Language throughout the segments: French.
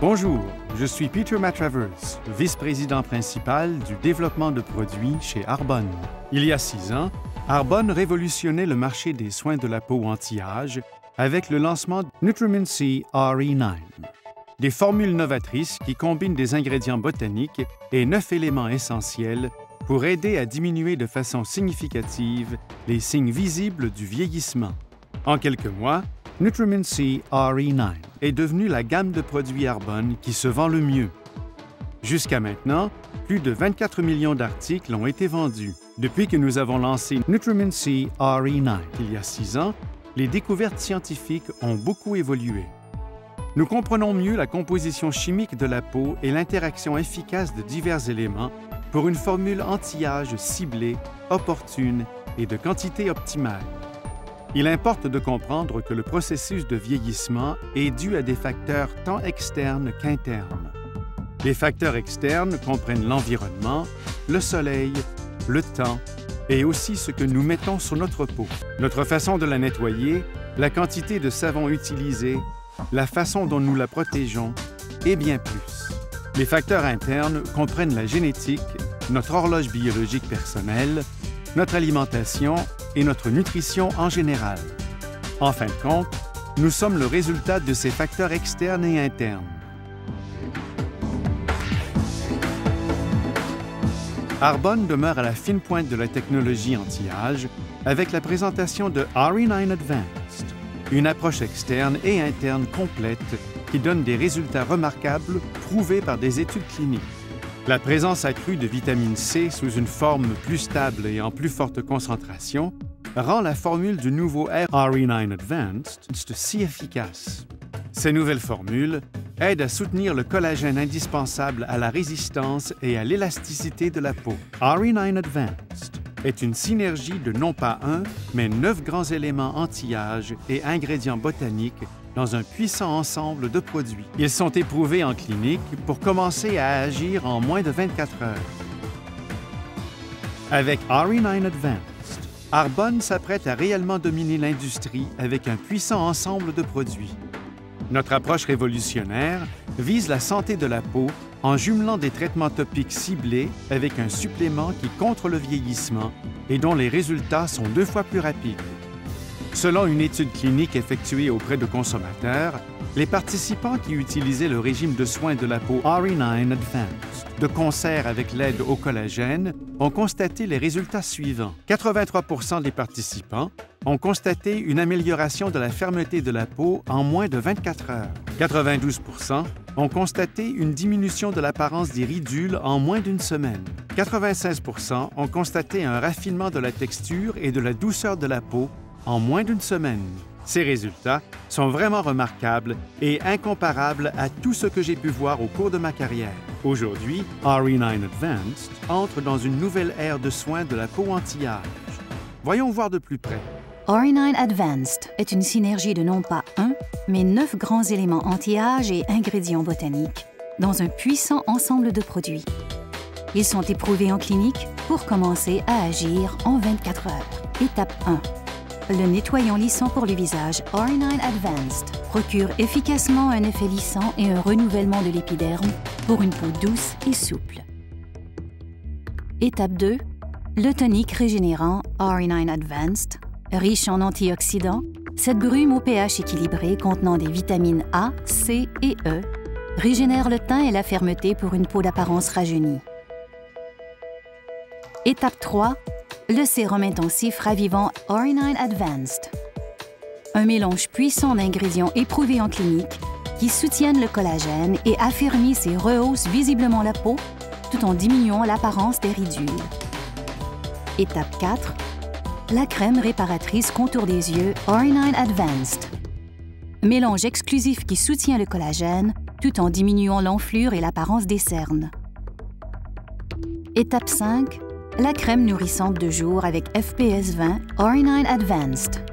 Bonjour, je suis Peter Matravers, vice-président principal du développement de produits chez Arbonne. Il y a 6 ans, Arbonne révolutionnait le marché des soins de la peau anti-âge avec le lancement Nutramin-C RE9. Des formules novatrices qui combinent des ingrédients botaniques et 9 éléments essentiels pour aider à diminuer de façon significative les signes visibles du vieillissement. En quelques mois, Nutramin-C RE9 est devenu la gamme de produits Arbonne qui se vend le mieux. Jusqu'à maintenant, plus de 24 millions d'articles ont été vendus. Depuis que nous avons lancé Nutramin-C RE9 il y a 6 ans, les découvertes scientifiques ont beaucoup évolué. Nous comprenons mieux la composition chimique de la peau et l'interaction efficace de divers éléments pour une formule anti-âge ciblée, opportune et de quantité optimale. Il importe de comprendre que le processus de vieillissement est dû à des facteurs tant externes qu'internes. Les facteurs externes comprennent l'environnement, le soleil, le temps et aussi ce que nous mettons sur notre peau, notre façon de la nettoyer, la quantité de savon utilisé, la façon dont nous la protégeons et bien plus. Les facteurs internes comprennent la génétique, notre horloge biologique personnelle, notre alimentation et notre nutrition en général. En fin de compte, nous sommes le résultat de ces facteurs externes et internes. Arbonne demeure à la fine pointe de la technologie anti-âge avec la présentation de RE9 Advanced, une approche externe et interne complète qui donne des résultats remarquables prouvés par des études cliniques. La présence accrue de vitamine C sous une forme plus stable et en plus forte concentration rend la formule du nouveau RE9 Advanced si efficace. Ces nouvelles formules aident à soutenir le collagène indispensable à la résistance et à l'élasticité de la peau. RE9 Advanced est une synergie de non pas 1, mais 9 grands éléments anti-âge et ingrédients botaniques dans un puissant ensemble de produits. Ils sont éprouvés en clinique pour commencer à agir en moins de 24 heures. Avec RE9 Advanced, Arbonne s'apprête à réellement dominer l'industrie avec un puissant ensemble de produits. Notre approche révolutionnaire vise la santé de la peau en jumelant des traitements topiques ciblés avec un supplément qui contre le vieillissement et dont les résultats sont 2 fois plus rapides. Selon une étude clinique effectuée auprès de consommateurs, les participants qui utilisaient le régime de soins de la peau RE9 Advanced de concert avec l'aide au collagène ont constaté les résultats suivants. 83% des participants ont constaté une amélioration de la fermeté de la peau en moins de 24 heures. 92% ont constaté une diminution de l'apparence des ridules en moins d'une semaine. 96% ont constaté un raffinement de la texture et de la douceur de la peau en moins d'une semaine. Ces résultats sont vraiment remarquables et incomparables à tout ce que j'ai pu voir au cours de ma carrière. Aujourd'hui, RE9 Advanced entre dans une nouvelle ère de soins de la peau anti-âge. Voyons voir de plus près. RE9 Advanced est une synergie de non pas 1, mais 9 grands éléments anti-âge et ingrédients botaniques dans un puissant ensemble de produits. Ils sont éprouvés en clinique pour commencer à agir en 24 heures. Étape 1. Le nettoyant lissant pour le visage RE9 Advanced procure efficacement un effet lissant et un renouvellement de l'épiderme pour une peau douce et souple. Étape 2. Le tonique régénérant RE9 Advanced, riche en antioxydants, cette brume au pH équilibré contenant des vitamines A, C et E régénère le teint et la fermeté pour une peau d'apparence rajeunie. Étape 3. Le sérum intensif ravivant RE9 Advanced. Un mélange puissant d'ingrédients éprouvés en clinique qui soutiennent le collagène et affermissent et rehaussent visiblement la peau tout en diminuant l'apparence des ridules. Étape 4. La crème réparatrice contour des yeux RE9 Advanced. Mélange exclusif qui soutient le collagène tout en diminuant l'enflure et l'apparence des cernes. Étape 5. La crème nourrissante de jour avec FPS 20 RE9 Advanced.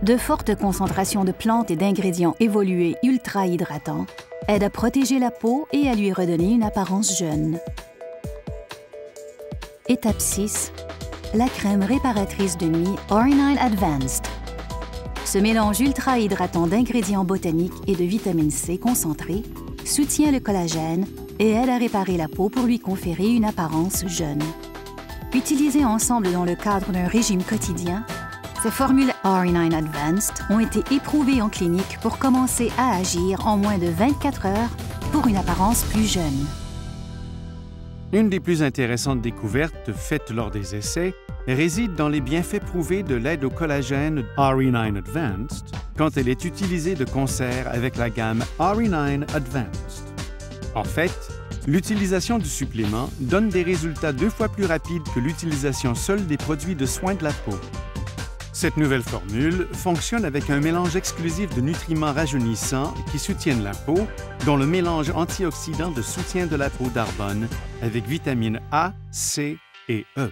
De fortes concentrations de plantes et d'ingrédients évolués ultra hydratants aident à protéger la peau et à lui redonner une apparence jeune. Étape 6. La crème réparatrice de nuit RE9 Advanced. Ce mélange ultra hydratant d'ingrédients botaniques et de vitamine C concentrée soutient le collagène et aide à réparer la peau pour lui conférer une apparence jeune. Utilisées ensemble dans le cadre d'un régime quotidien, ces formules RE9 Advanced ont été éprouvées en clinique pour commencer à agir en moins de 24 heures pour une apparence plus jeune. Une des plus intéressantes découvertes faites lors des essais réside dans les bienfaits prouvés de l'aide au collagène RE9 Advanced quand elle est utilisée de concert avec la gamme RE9 Advanced. En fait, l'utilisation du supplément donne des résultats 2 fois plus rapides que l'utilisation seule des produits de soins de la peau. Cette nouvelle formule fonctionne avec un mélange exclusif de nutriments rajeunissants qui soutiennent la peau, dont le mélange antioxydant de soutien de la peau d'Arbonne avec vitamines A, C et E.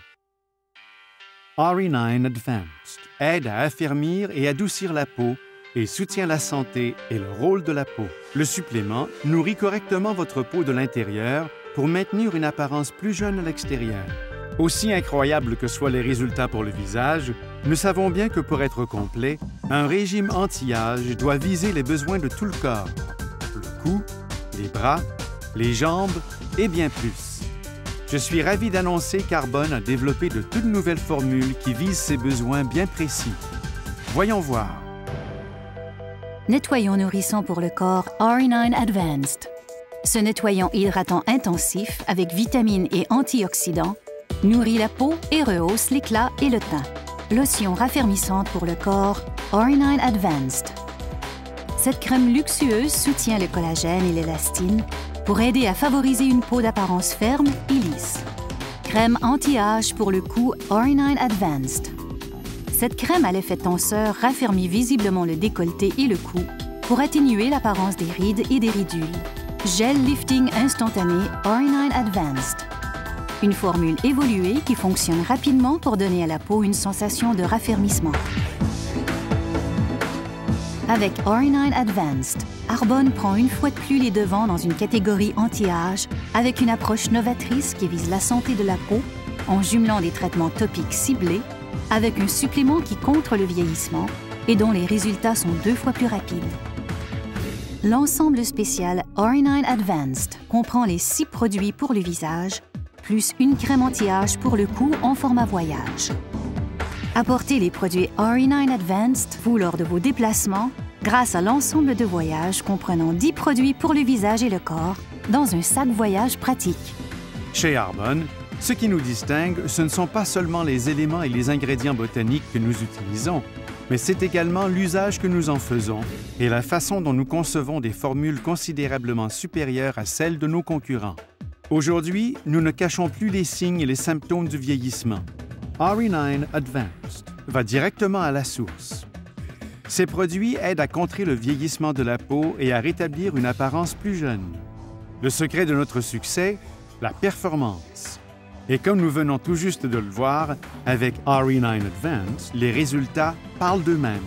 RE9 Advanced aide à affermir et adoucir la peau et soutient la santé et le rôle de la peau. Le supplément nourrit correctement votre peau de l'intérieur pour maintenir une apparence plus jeune à l'extérieur. Aussi incroyable que soient les résultats pour le visage, nous savons bien que pour être complet, un régime anti-âge doit viser les besoins de tout le corps, le cou, les bras, les jambes et bien plus. Je suis ravi d'annoncer qu'Arbonne a développé de toutes nouvelles formules qui visent ces besoins bien précis. Voyons voir. Nettoyant nourrissant pour le corps RE9 Advanced. Ce nettoyant hydratant intensif avec vitamines et antioxydants nourrit la peau et rehausse l'éclat et le teint. Lotion raffermissante pour le corps RE9 Advanced. Cette crème luxueuse soutient le collagène et l'élastine pour aider à favoriser une peau d'apparence ferme et lisse. Crème anti-âge pour le cou RE9 Advanced. Cette crème à l'effet tenseur raffermit visiblement le décolleté et le cou pour atténuer l'apparence des rides et des ridules. Gel lifting instantané RE9 Advanced. Une formule évoluée qui fonctionne rapidement pour donner à la peau une sensation de raffermissement. Avec RE9 Advanced, Arbonne prend une fois de plus les devants dans une catégorie anti-âge avec une approche novatrice qui vise la santé de la peau en jumelant des traitements topiques ciblés avec un supplément qui contre le vieillissement et dont les résultats sont 2 fois plus rapides. L'ensemble spécial RE9 Advanced comprend les 6 produits pour le visage, plus une crème anti-âge pour le cou en format voyage. Apportez les produits RE9 Advanced, vous, lors de vos déplacements, grâce à l'ensemble de voyages comprenant 10 produits pour le visage et le corps, dans un sac voyage pratique. Chez Arbonne, ce qui nous distingue, ce ne sont pas seulement les éléments et les ingrédients botaniques que nous utilisons, mais c'est également l'usage que nous en faisons et la façon dont nous concevons des formules considérablement supérieures à celles de nos concurrents. Aujourd'hui, nous ne cachons plus les signes et les symptômes du vieillissement. RE9 Advanced va directement à la source. Ces produits aident à contrer le vieillissement de la peau et à rétablir une apparence plus jeune. Le secret de notre succès, la performance. Et comme nous venons tout juste de le voir, avec RE9 Advanced, les résultats parlent d'eux-mêmes.